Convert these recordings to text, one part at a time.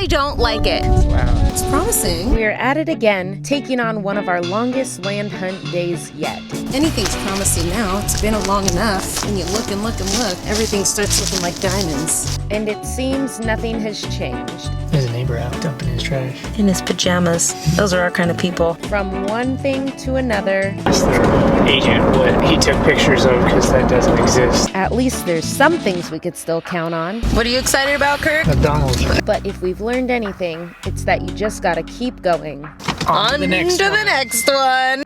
I don't like it. Wow. It's promising. We're at it again, taking on one of our longest land hunt days yet. Anything's promising now. It's been long enough. When you look and look and look, everything starts looking like diamonds. And it seems nothing has changed. There's a neighbor out dumping his trash. In his pajamas. Those are our kind of people. From one thing to another. It's their agent, what he took pictures of, because that doesn't exist. At least there's some things we could still count on. What are you excited about, Kirk? McDonald's. But if we've learned anything, it's that you just gotta keep going. On to the next one. next one.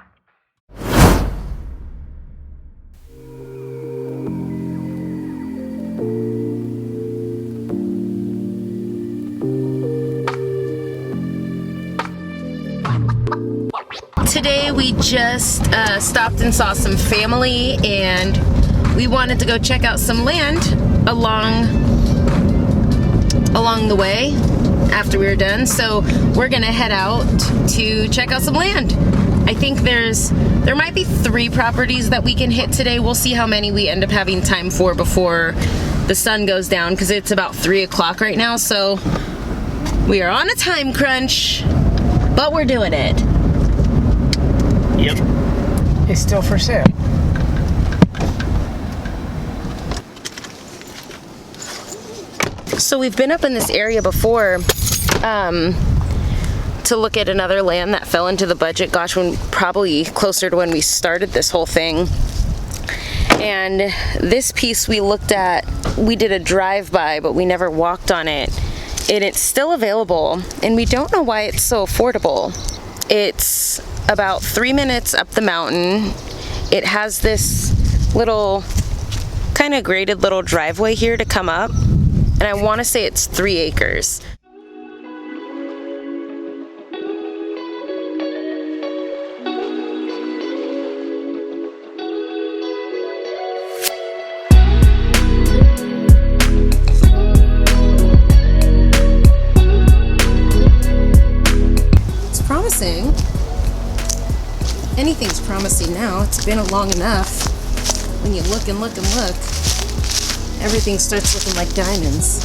Today we just stopped and saw some family, and we wanted to go check out some land along the way after we were done. So we're gonna head out to check out some land. I think there might be 3 properties that we can hit today. We'll see how many we end up having time for before the sun goes down, because it's about 3 o'clock right now. So we are on a time crunch, but we're doing it. Yep. It's still for sale. So we've been up in this area before to look at another land that fell into the budget, gosh, probably closer to when we started this whole thing. And this piece we looked at, we did a drive-by, but we never walked on it. And it's still available, and we don't know why it's so affordable. It's about 3 minutes up the mountain. It has this little kind of graded little driveway here to come up, and I want to say it's 3 acres. It's promising. Anything's promising now. It's been long enough. When you look and look and look, everything starts looking like diamonds.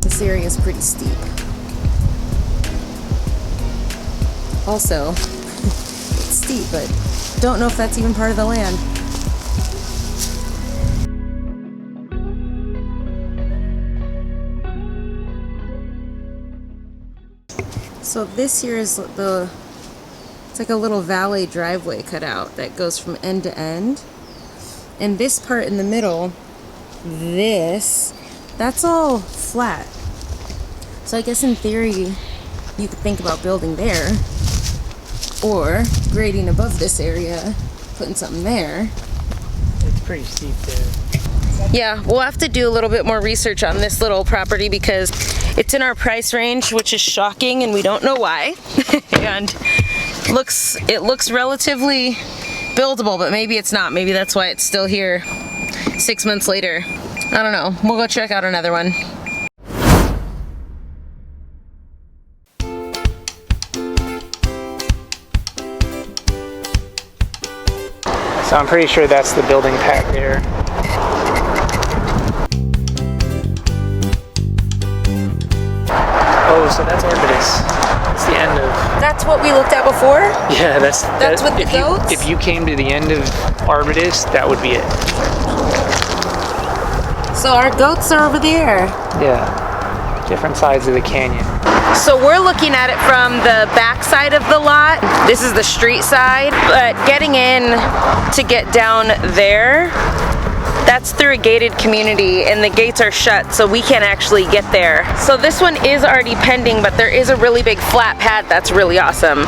This area is pretty steep. Also, it's steep, but don't know if that's even part of the land. So this here is it's like a little valet driveway cut out that goes from end to end. And this part in the middle, that's all flat. So I guess in theory, you could think about building there, or grading above this area, putting something there. It's pretty steep there. Yeah, we'll have to do a little bit more research on this little property because it's in our price range, which is shocking, and we don't know why. And it looks relatively buildable, but maybe it's not. Maybe that's why it's still here 6 months later. I don't know. We'll go check out another one. So I'm pretty sure that's the building pad there. Oh, so that's Arbutus. That's the end of... That's what we looked at before? Yeah, that's with the goats? If you came to the end of Arbutus, that would be it. So our goats are over there. Yeah, different sides of the canyon. So we're looking at it from the back side of the lot. This is the street side, but getting in to get down there, that's through a gated community, and the gates are shut, so we can't actually get there. So this one is already pending, but there is a really big flat pad that's really awesome.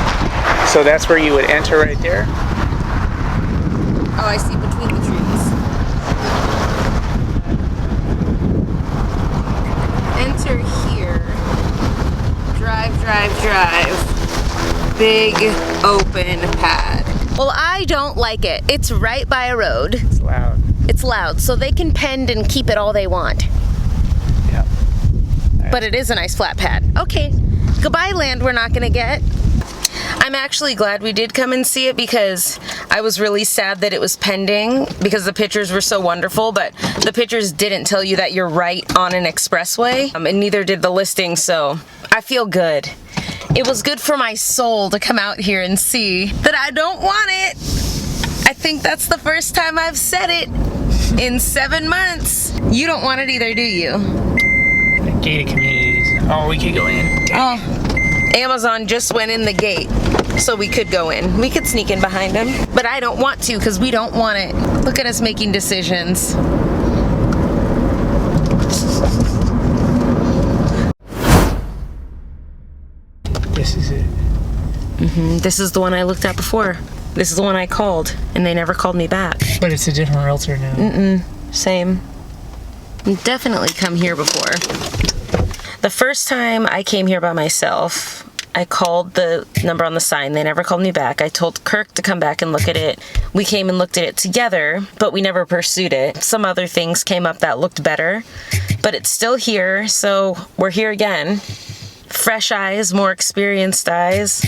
So that's where you would enter right there? Oh, I see, between the trees. Enter here. Drive. Big open pad. Well, I don't like it. It's right by a road. It's loud. It's loud, so they can pend and keep it all they want. Yeah. But it is a nice flat pad. Okay, goodbye land we're not gonna get. I'm actually glad we did come and see it because I was really sad that it was pending because the pictures were so wonderful, but the pictures didn't tell you that you're right on an expressway, and neither did the listing, so I feel good. It was good for my soul to come out here and see that I don't want it. I think that's the first time I've said it in 7 months. You don't want it either, do you? Gated communities. Oh, we could go in. Dang. Oh. Amazon just went in the gate, so we could go in. We could sneak in behind them, but I don't want to because we don't want it. Look at us making decisions. This is it. This is the one I looked at before. This is the one I called, and they never called me back. But it's a different realtor now. Same. Definitely come here before. The first time I came here by myself, I called the number on the sign. They never called me back. I told Kirk to come back and look at it. We came and looked at it together, but we never pursued it. Some other things came up that looked better, but it's still here, so we're here again. Fresh eyes, more experienced eyes,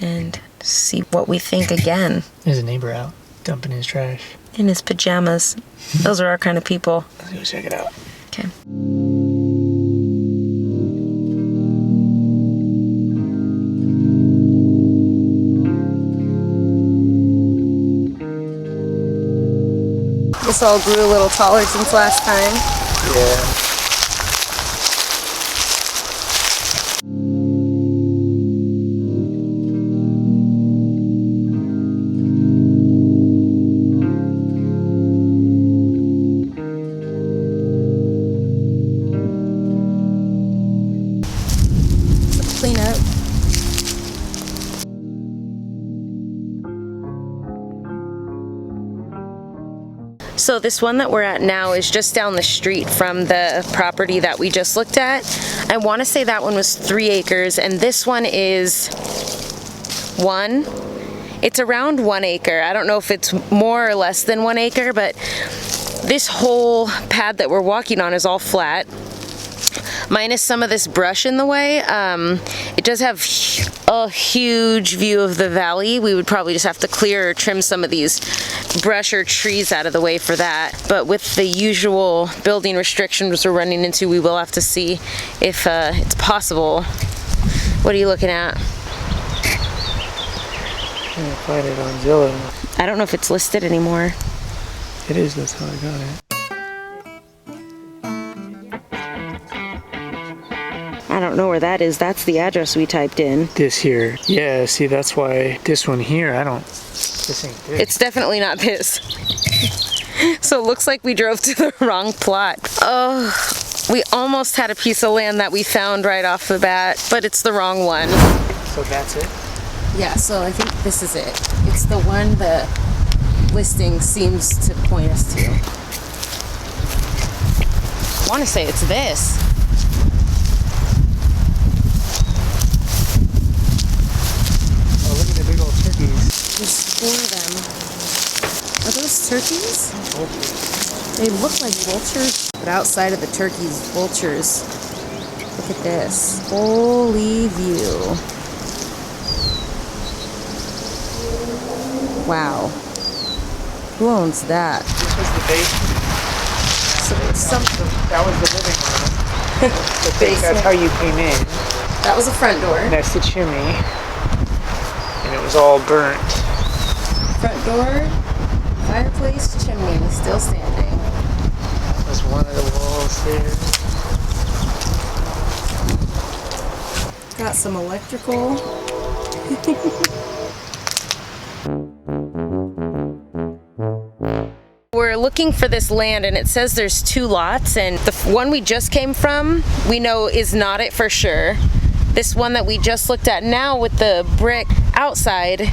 and see what we think again. There's a neighbor out dumping his trash. In his pajamas. Those are our kind of people. Let's go check it out. Okay. This all grew a little taller since last time. Yeah. Clean up. So this one that we're at now is just down the street from the property that we just looked at. I want to say that one was 3 acres and this one is 1. It's around 1 acre. I don't know if it's more or less than 1 acre, but this whole pad that we're walking on is all flat. Minus some of this brush in the way. It does have a huge view of the valley. We would probably just have to clear or trim some of these brush or trees out of the way for that. But with the usual building restrictions we're running into, we will have to see if it's possible. What are you looking at? I'm gonna find it on Zillow. I don't know if it's listed anymore. It is, that's how I got it. I don't know where that is. That's the address we typed in. This here. Yeah, see, that's why this one here, this ain't this. It's definitely not this. So it looks like we drove to the wrong plot. Oh, we almost had a piece of land that we found right off the bat, but it's the wrong one. So that's it? Yeah, so I think this is it. It's the one the listing seems to point us to. I want to say it's this. Oh, look at the big old turkeys. There's 4 of them. Are those turkeys? Vultures. They look like vultures, but outside of the turkeys, vultures. Look at this. Holy view. Wow. Who owns that? This was the basement. That was the living room. The basement. That's how you came in. That was a front door. That's the chimney. And it was all burnt. Front door, fireplace, chimney, still standing. That was one of the walls there. Got some electrical. We're looking for this land and it says there's 2 lots, and the one we just came from we know is not it for sure. This one that we just looked at now with the brick outside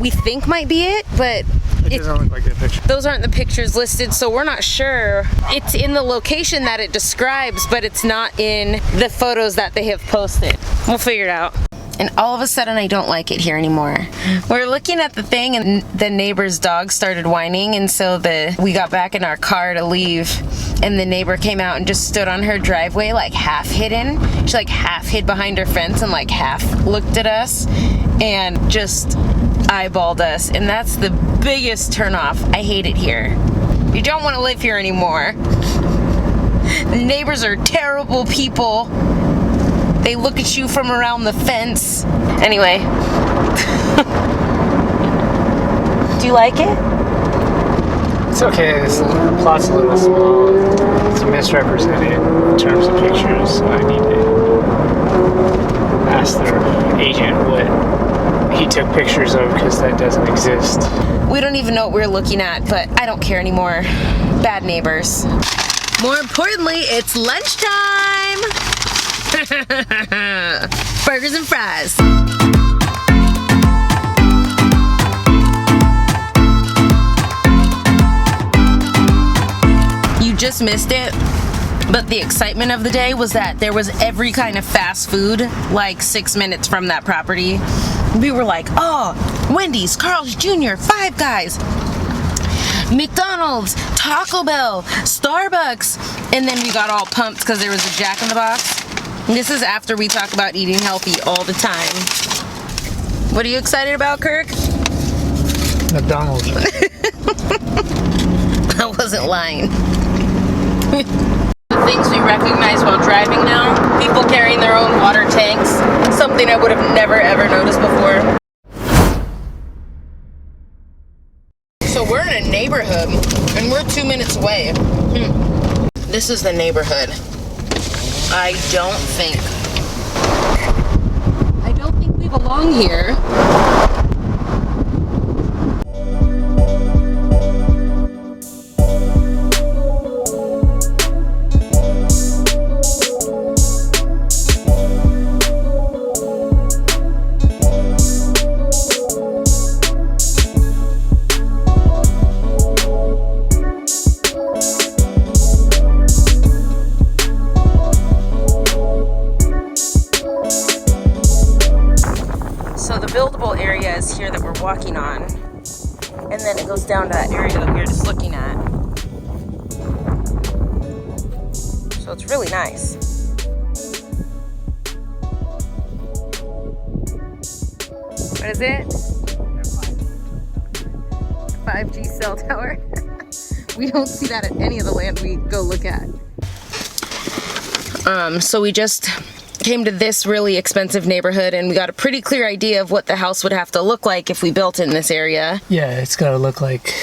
we think might be it, but it doesn't look like that picture. Those aren't the pictures listed, so we're not sure. It's in the location that it describes, but it's not in the photos that they have posted. We'll figure it out. And all of a sudden I don't like it here anymore. We're looking at the thing and the neighbor's dog started whining, and so we got back in our car to leave. and the neighbor came out and just stood on her driveway, like half hidden. She like half hid behind her fence and like half looked at us and just eyeballed us. And that's the biggest turnoff. I hate it here. You don't want to live here anymore. The neighbors are terrible people. They look at you from around the fence. Anyway. Do you like it? It's okay. This plot's a little small. It's misrepresented in terms of pictures. So I need to ask the agent what he took pictures of, because that doesn't exist. We don't even know what we're looking at, but I don't care anymore. Bad neighbors. More importantly, it's lunchtime! Burgers and fries. You just missed it, but the excitement of the day was that there was every kind of fast food like 6 minutes from that property. We were like, oh, Wendy's, Carl's Jr., Five Guys, McDonald's, Taco Bell, Starbucks, and then we got all pumped because there was a Jack in the Box. This is after we talk about eating healthy all the time. What are you excited about, Kirk? McDonald's. I wasn't lying. The things we recognize while driving now, people carrying their own water tanks, something I would have never ever noticed before. So we're in a neighborhood, and we're 2 minutes away. This is the neighborhood. I don't think we belong here. Buildable area is here that we're walking on, and then it goes down to that area that we were just looking at. So it's really nice. What is it? 5G cell tower. We don't see that at any of the land we go look at. So we just came to this really expensive neighborhood, and we got a pretty clear idea of what the house would have to look like if we built in this area. Yeah, it's got to look like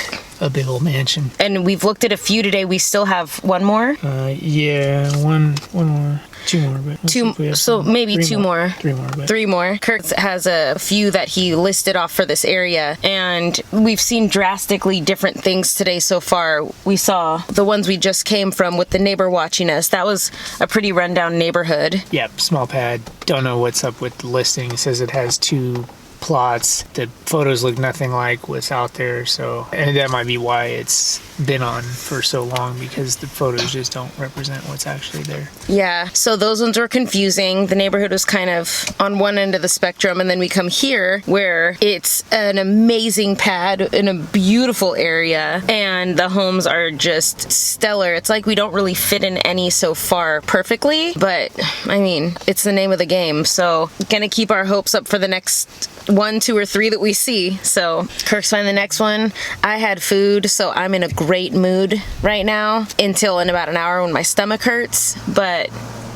a big old mansion. And we've looked at a few today. We still have one more. Yeah, one more, two more, but so maybe two more. Three more. Kirk has a few that he listed off for this area, and we've seen drastically different things today so far. We saw the ones we just came from with the neighbor watching us. That was a pretty rundown neighborhood. Yep, small pad. Don't know what's up with the listing. It says it has 2 plots. The photos look nothing like what's out there, so, and that might be why it's been on for so long, because the photos just don't represent what's actually there. Yeah, so those ones were confusing. The neighborhood was kind of on one end of the spectrum, and then we come here where it's an amazing pad in a beautiful area, and the homes are just stellar. It's like we don't really fit in any so far perfectly, but I mean, it's the name of the game, so gonna keep our hopes up for the next 1, 2, or 3 that we see. So Kirk's finding the next one. I had food, so I'm in a great mood right now until in about an hour when my stomach hurts, but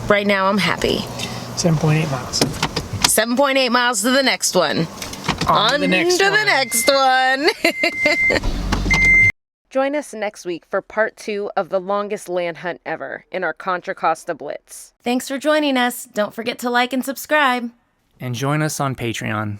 right now I'm happy. 7.8 miles. 7.8 miles to the next one. On to the next one. Join us next week for part 2 of the longest land hunt ever in our Contra Costa Blitz. Thanks for joining us. Don't forget to like and subscribe. And join us on Patreon.